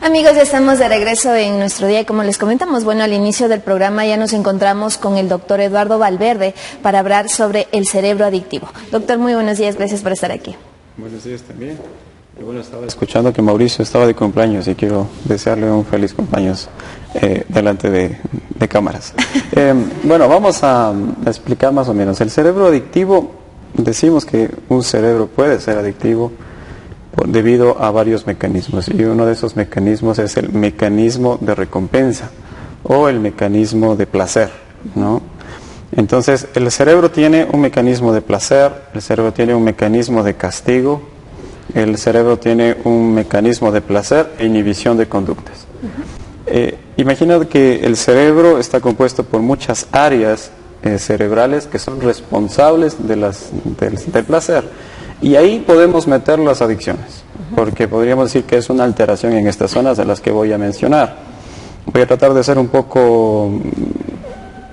Amigos, ya estamos de regreso en nuestro día y como les comentamos, bueno, al inicio del programa ya nos encontramos con el doctor Eduardo Valverde para hablar sobre el cerebro adictivo. Doctor, muy buenos días, gracias por estar aquí. Buenos días también. Y bueno, estaba escuchando que Mauricio estaba de cumpleaños y quiero desearle un feliz cumpleaños delante de cámaras. Bueno, vamos a explicar más o menos. El cerebro adictivo, decimos que un cerebro puede ser adictivo debido a varios mecanismos, y uno de esos mecanismos es el mecanismo de recompensa o el mecanismo de placer, ¿no? Entonces, el cerebro tiene un mecanismo de placer, el cerebro tiene un mecanismo de castigo, el cerebro tiene un mecanismo de placer e inhibición de conductas. Imagina que el cerebro está compuesto por muchas áreas cerebrales que son responsables del placer. Y ahí podemos meter las adicciones, porque podríamos decir que es una alteración en estas zonas de las que voy a mencionar. Voy a tratar de ser un poco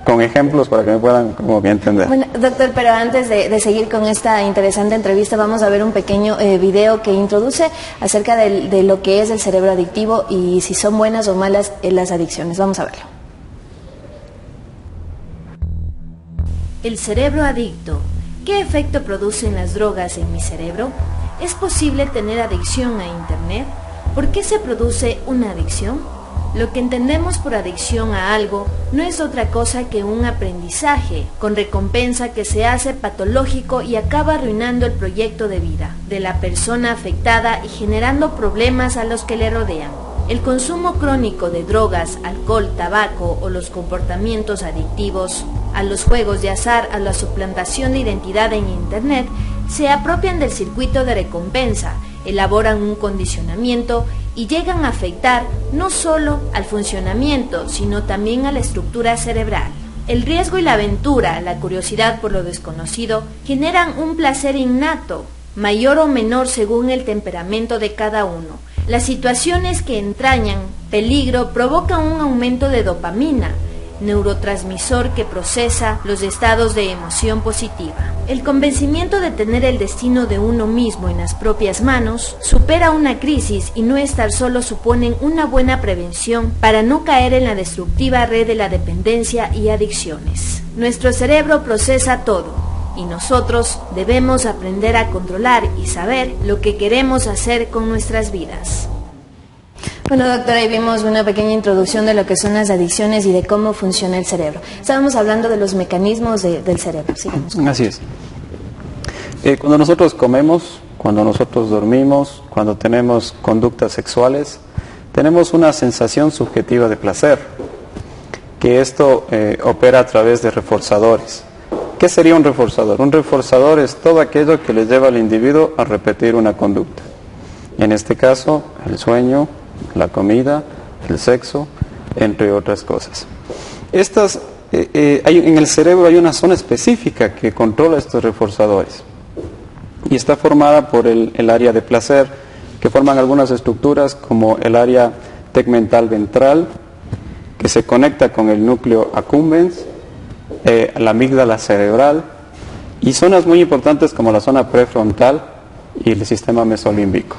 con ejemplos para que me puedan como bien entender. Bueno, doctor, pero antes de seguir con esta interesante entrevista, vamos a ver un pequeño video que introduce acerca de lo que es el cerebro adictivo y si son buenas o malas las adicciones. Vamos a verlo. El cerebro adicto. ¿Qué efecto producen las drogas en mi cerebro? ¿Es posible tener adicción a Internet? ¿Por qué se produce una adicción? Lo que entendemos por adicción a algo no es otra cosa que un aprendizaje con recompensa que se hace patológico y acaba arruinando el proyecto de vida de la persona afectada y generando problemas a los que le rodean. El consumo crónico de drogas, alcohol, tabaco o los comportamientos adictivos a los juegos de azar, a la suplantación de identidad en Internet, se apropian del circuito de recompensa, elaboran un condicionamiento y llegan a afectar no solo al funcionamiento, sino también a la estructura cerebral. El riesgo y la aventura, la curiosidad por lo desconocido, generan un placer innato, mayor o menor según el temperamento de cada uno. Las situaciones que entrañan peligro provocan un aumento de dopamina, neurotransmisor que procesa los estados de emoción positiva. El convencimiento de tener el destino de uno mismo en las propias manos supera una crisis y no estar solo suponen una buena prevención para no caer en la destructiva red de la dependencia y adicciones. Nuestro cerebro procesa todo y nosotros debemos aprender a controlar y saber lo que queremos hacer con nuestras vidas. Bueno, doctora, ahí vimos una pequeña introducción de lo que son las adicciones y de cómo funciona el cerebro. Estábamos hablando de los mecanismos del cerebro. Sigamos. Así es. Cuando nosotros comemos, cuando nosotros dormimos, cuando tenemos conductas sexuales, tenemos una sensación subjetiva de placer, que esto opera a través de reforzadores. ¿Qué sería un reforzador? Un reforzador es todo aquello que le lleva al individuo a repetir una conducta. En este caso, el sueño, la comida, el sexo, entre otras cosas. En el cerebro hay una zona específica que controla estos reforzadores y está formada por el área de placer, que forman algunas estructuras como el área tegmental ventral, que se conecta con el núcleo accumbens, la amígdala cerebral y zonas muy importantes como la zona prefrontal y el sistema mesolímbico.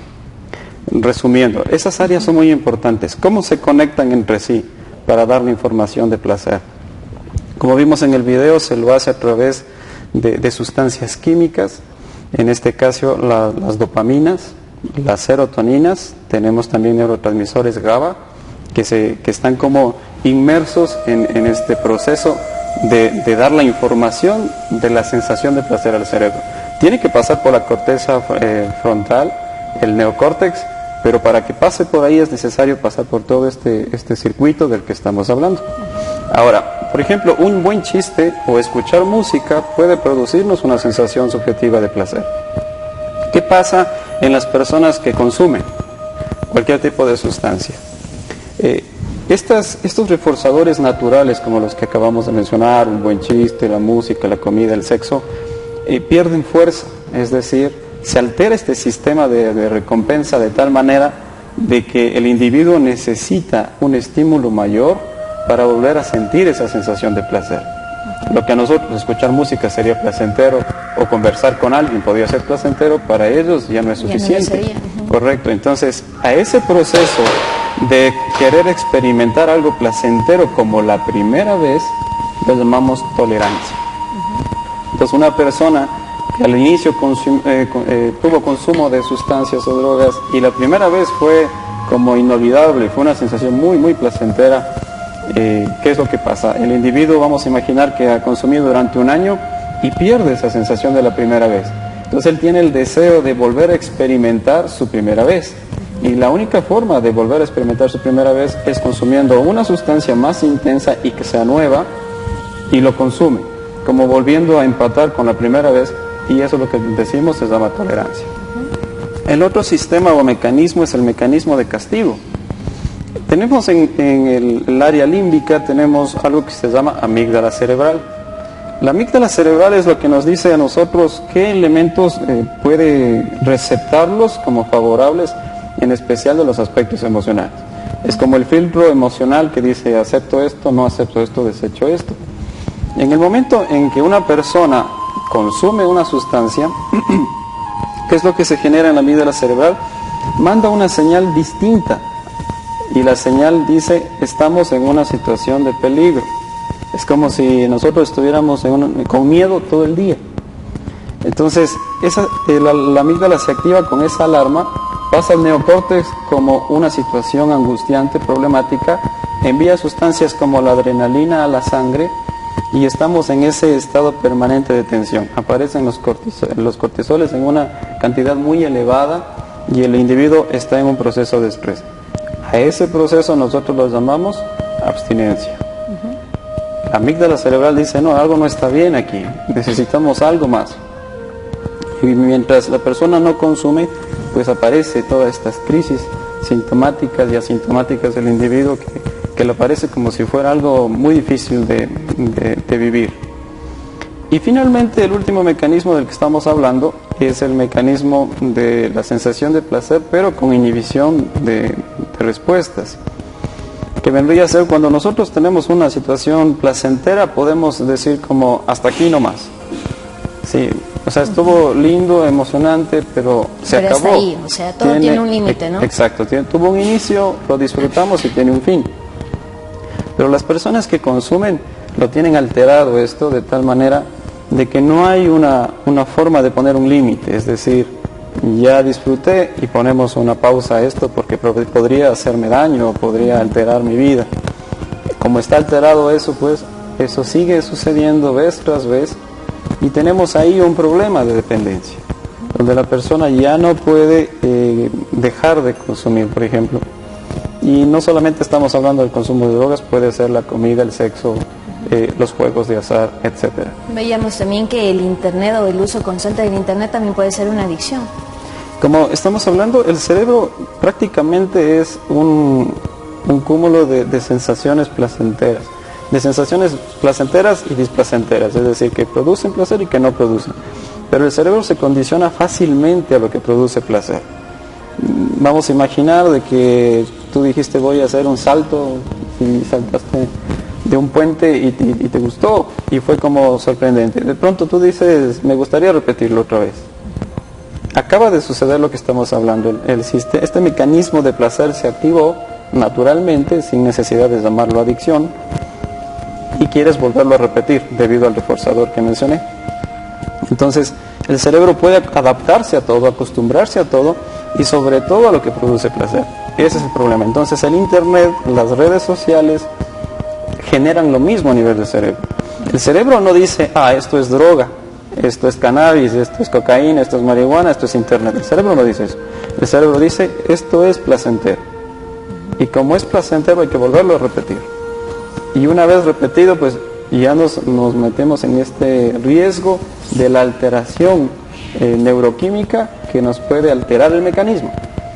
Resumiendo, esas áreas son muy importantes. ¿Cómo se conectan entre sí para dar la información de placer? Como vimos en el video, se lo hace a través de sustancias químicas, en este caso las dopaminas, las serotoninas, tenemos también neurotransmisores GABA, que están como inmersos en este proceso de dar la información de la sensación de placer al cerebro. Tiene que pasar por la corteza frontal, el neocórtex, pero para que pase por ahí es necesario pasar por todo este circuito del que estamos hablando. Ahora, por ejemplo, un buen chiste o escuchar música puede producirnos una sensación subjetiva de placer. ¿Qué pasa en las personas que consumen cualquier tipo de sustancia? Estos reforzadores naturales como los que acabamos de mencionar, un buen chiste, la música, la comida, el sexo, pierden fuerza, es decir, se altera este sistema de recompensa de tal manera de que el individuo necesita un estímulo mayor para volver a sentir esa sensación de placer. Lo que a nosotros escuchar música sería placentero o conversar con alguien podría ser placentero, para ellos ya no es suficiente. Ya no Correcto, entonces a ese proceso de querer experimentar algo placentero como la primera vez, lo llamamos tolerancia. Entonces una persona que al inicio tuvo consumo de sustancias o drogas y la primera vez fue como inolvidable, fue una sensación muy placentera, ¿qué es lo que pasa? El individuo, vamos a imaginar que ha consumido durante un año y pierde esa sensación de la primera vez. Entonces él tiene el deseo de volver a experimentar su primera vez. Y la única forma de volver a experimentar su primera vez es consumiendo una sustancia más intensa y que sea nueva, y lo consume, como volviendo a empatar con la primera vez, y eso es lo que decimos se llama tolerancia. El otro sistema o mecanismo es el mecanismo de castigo. Tenemos en el área límbica, tenemos algo que se llama amígdala cerebral. La amígdala cerebral es lo que nos dice a nosotros qué elementos puede receptarlos como favorables, en especial de los aspectos emocionales. Es como el filtro emocional que dice acepto esto, no acepto esto, desecho esto. En el momento en que una persona consume una sustancia, ¿qué es lo que se genera en la amígdala cerebral? Manda una señal distinta, y la señal dice estamos en una situación de peligro. Es como si nosotros estuviéramos con miedo todo el día. Entonces la amígdala se activa con esa alarma, pasa al neocórtex como una situación angustiante, problemática, envía sustancias como la adrenalina a la sangre y estamos en ese estado permanente de tensión. Aparecen los cortisoles en una cantidad muy elevada y el individuo está en un proceso de estrés. A ese proceso nosotros lo llamamos abstinencia. La amígdala cerebral dice, no, algo no está bien aquí, necesitamos algo más. Y mientras la persona no consume, pues aparece todas estas crisis sintomáticas y asintomáticas del individuo que le parece como si fuera algo muy difícil de vivir. Y finalmente el último mecanismo del que estamos hablando es el mecanismo de la sensación de placer, pero con inhibición de respuestas, que vendría a ser cuando nosotros tenemos una situación placentera, podemos decir como hasta aquí nomás. Sí, o sea, estuvo lindo, emocionante, pero se acabó. Hasta ahí, o sea, todo tiene un límite, ¿no? Exacto, tuvo un inicio, lo disfrutamos y tiene un fin. Pero las personas que consumen lo tienen alterado esto de tal manera de que no hay una forma de poner un límite, es decir, ya disfruté y ponemos una pausa a esto porque podría hacerme daño o podría alterar mi vida. Como está alterado eso, pues eso sigue sucediendo vez tras vez y tenemos ahí un problema de dependencia, donde la persona ya no puede dejar de consumir, por ejemplo. Y no solamente estamos hablando del consumo de drogas, puede ser la comida, el sexo, los juegos de azar, etcétera. Veíamos también que el internet o el uso constante del internet también puede ser una adicción. Como estamos hablando, el cerebro prácticamente es un cúmulo de sensaciones placenteras, y displacenteras, es decir, que producen placer y que no producen. Pero el cerebro se condiciona fácilmente a lo que produce placer. Vamos a imaginar de que tú dijiste voy a hacer un salto y saltaste de un puente y te gustó y fue como sorprendente. De pronto tú dices me gustaría repetirlo otra vez. Acaba de suceder lo que estamos hablando. Este mecanismo de placer se activó naturalmente sin necesidad de llamarlo adicción y quieres volverlo a repetir debido al reforzador que mencioné. Entonces el cerebro puede adaptarse a todo, acostumbrarse a todo y sobre todo a lo que produce placer. Ese es el problema. Entonces el internet, las redes sociales generan lo mismo a nivel del cerebro. El cerebro no dice, esto es droga, esto es cannabis, esto es cocaína, esto es marihuana, esto es internet. El cerebro no dice eso. El cerebro dice, esto es placentero. Y como es placentero hay que volverlo a repetir. Y una vez repetido, pues ya nos metemos en este riesgo de la alteración neuroquímica que nos puede alterar el mecanismo.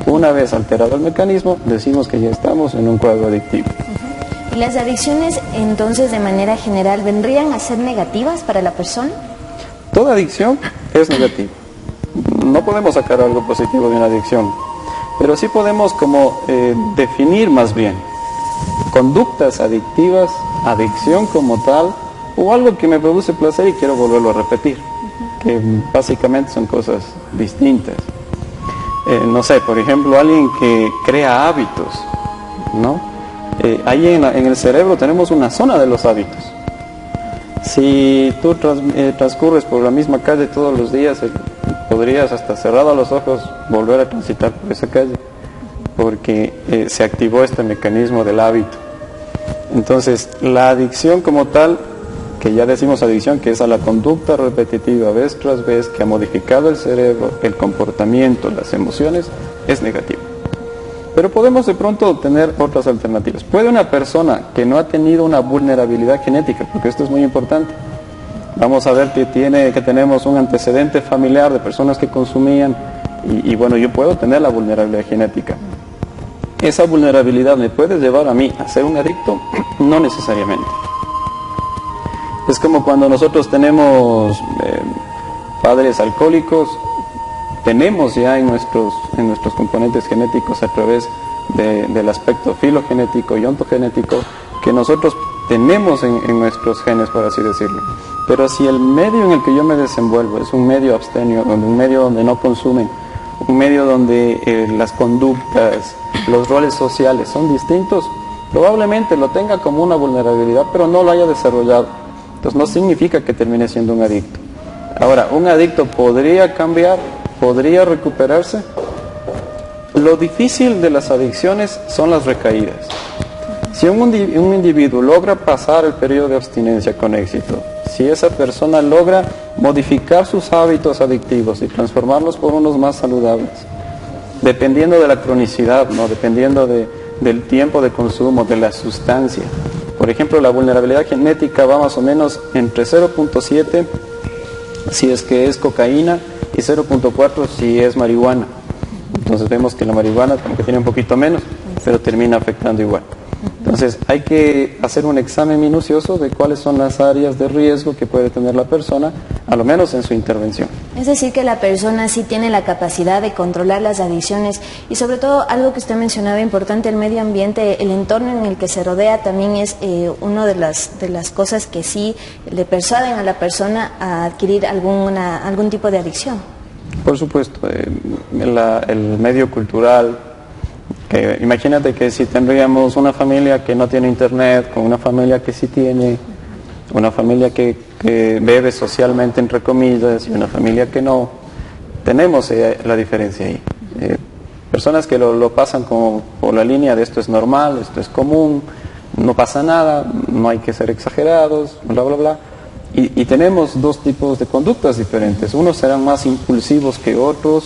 Una vez alterado el mecanismo, decimos que ya estamos en un cuadro adictivo. ¿Y las adicciones entonces de manera general vendrían a ser negativas para la persona? Toda adicción es negativa. No podemos sacar algo positivo de una adicción, pero sí podemos como definir más bien conductas adictivas, adicción como tal, o algo que me produce placer y quiero volverlo a repetir, que básicamente son cosas distintas. No sé, por ejemplo, alguien que crea hábitos ¿no? Ahí en el cerebro tenemos una zona de los hábitos. Si tú transcurres por la misma calle todos los días, podrías hasta cerrado los ojos volver a transitar por esa calle, porque se activó este mecanismo del hábito. Entonces, la adicción como tal, que ya decimos adicción, que es a la conducta repetitiva vez tras vez, que ha modificado el cerebro, el comportamiento, las emociones, es negativa. Pero podemos de pronto tener otras alternativas. Puede una persona que no ha tenido una vulnerabilidad genética, porque esto es muy importante. Vamos a ver que tenemos un antecedente familiar de personas que consumían, y bueno, yo puedo tener la vulnerabilidad genética. ¿Esa vulnerabilidad me puede llevar a mí a ser un adicto? No necesariamente. Es como cuando nosotros tenemos padres alcohólicos, tenemos ya en nuestros componentes genéticos a través del aspecto filogenético y ontogenético que nosotros tenemos en nuestros genes, por así decirlo. Pero si el medio en el que yo me desenvuelvo es un medio abstemio, un medio donde no consumen, un medio donde las conductas, los roles sociales son distintos, probablemente lo tenga como una vulnerabilidad, pero no lo haya desarrollado. Entonces no significa que termine siendo un adicto. Ahora, un adicto podría cambiar, podría recuperarse. Lo difícil de las adicciones son las recaídas. Si un individuo logra pasar el periodo de abstinencia con éxito, si esa persona logra modificar sus hábitos adictivos y transformarlos por unos más saludables, dependiendo de la cronicidad, ¿no? Dependiendo del tiempo de consumo, de la sustancia. Por ejemplo, la vulnerabilidad genética va más o menos entre 0.7 si es que es cocaína y 0.4 si es marihuana. Entonces vemos que la marihuana como que tiene un poquito menos, pero termina afectando igual. Entonces hay que hacer un examen minucioso de cuáles son las áreas de riesgo que puede tener la persona, a lo menos en su intervención. Es decir, que la persona sí tiene la capacidad de controlar las adicciones y sobre todo algo que usted mencionaba importante, el medio ambiente, el entorno en el que se rodea también es una de las cosas que sí le persuaden a la persona a adquirir algún tipo de adicción. Por supuesto, el medio cultural. Imagínate que si tendríamos una familia que no tiene internet, con una familia que sí tiene, una familia que bebe socialmente entre comillas y una familia que no, tenemos la diferencia ahí. Personas que lo pasan como por la línea de esto es normal, esto es común, no pasa nada, no hay que ser exagerados, bla bla bla. Y tenemos dos tipos de conductas diferentes. Unos serán más impulsivos que otros,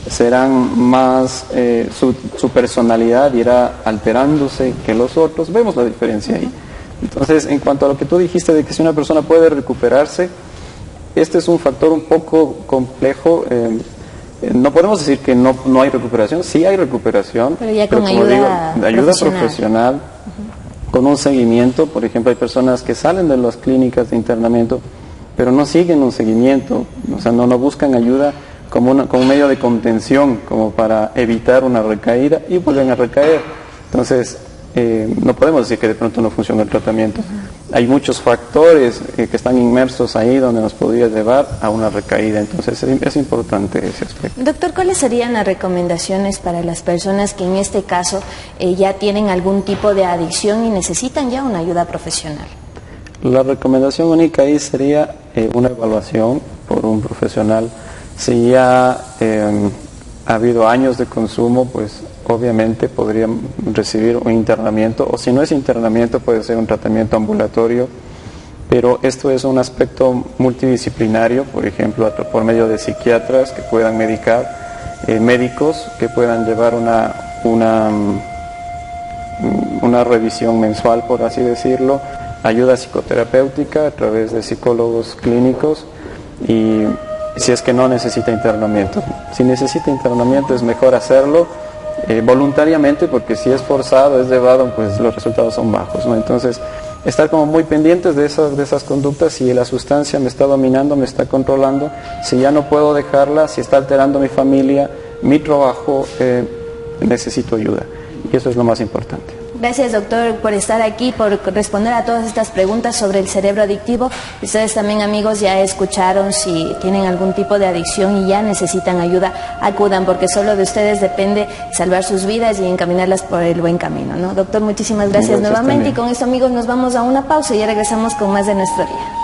serán más, su personalidad irá alterándose que los otros. Vemos la diferencia ahí. Entonces, en cuanto a lo que tú dijiste de que si una persona puede recuperarse, este es un factor un poco complejo. No podemos decir que no hay recuperación, sí hay recuperación, pero ya con ayuda profesional, con un seguimiento. Por ejemplo, hay personas que salen de las clínicas de internamiento, pero no siguen un seguimiento, o sea, no buscan ayuda como un medio de contención, como para evitar una recaída y vuelven a recaer. Entonces, no podemos decir que de pronto no funciona el tratamiento. Hay muchos factores que están inmersos ahí donde nos podría llevar a una recaída. Entonces, es importante ese aspecto. Doctor, ¿cuáles serían las recomendaciones para las personas que en este caso ya tienen algún tipo de adicción y necesitan ya una ayuda profesional? La recomendación única ahí sería una evaluación por un profesional. Si ya ha habido años de consumo, pues obviamente podrían recibir un internamiento, o si no es internamiento puede ser un tratamiento ambulatorio, pero esto es un aspecto multidisciplinario, por ejemplo, por medio de psiquiatras que puedan medicar, médicos que puedan llevar una revisión mensual, por así decirlo, ayuda psicoterapéutica a través de psicólogos clínicos, y si es que no necesita internamiento. Si necesita internamiento es mejor hacerlo voluntariamente, porque si es forzado, es llevado, pues los resultados son bajos, ¿no? Entonces, estar como muy pendientes de esas conductas. Si la sustancia me está dominando, me está controlando, si ya no puedo dejarla, si está alterando mi familia, mi trabajo, necesito ayuda. Y eso es lo más importante. Gracias, doctor, por estar aquí, por responder a todas estas preguntas sobre el cerebro adictivo. Ustedes también, amigos, ya escucharon. Si tienen algún tipo de adicción y ya necesitan ayuda, acudan, porque solo de ustedes depende salvar sus vidas y encaminarlas por el buen camino, ¿no? Doctor, muchísimas gracias nuevamente. Y con esto, amigos, nos vamos a una pausa y ya regresamos con más de Nuestro Día.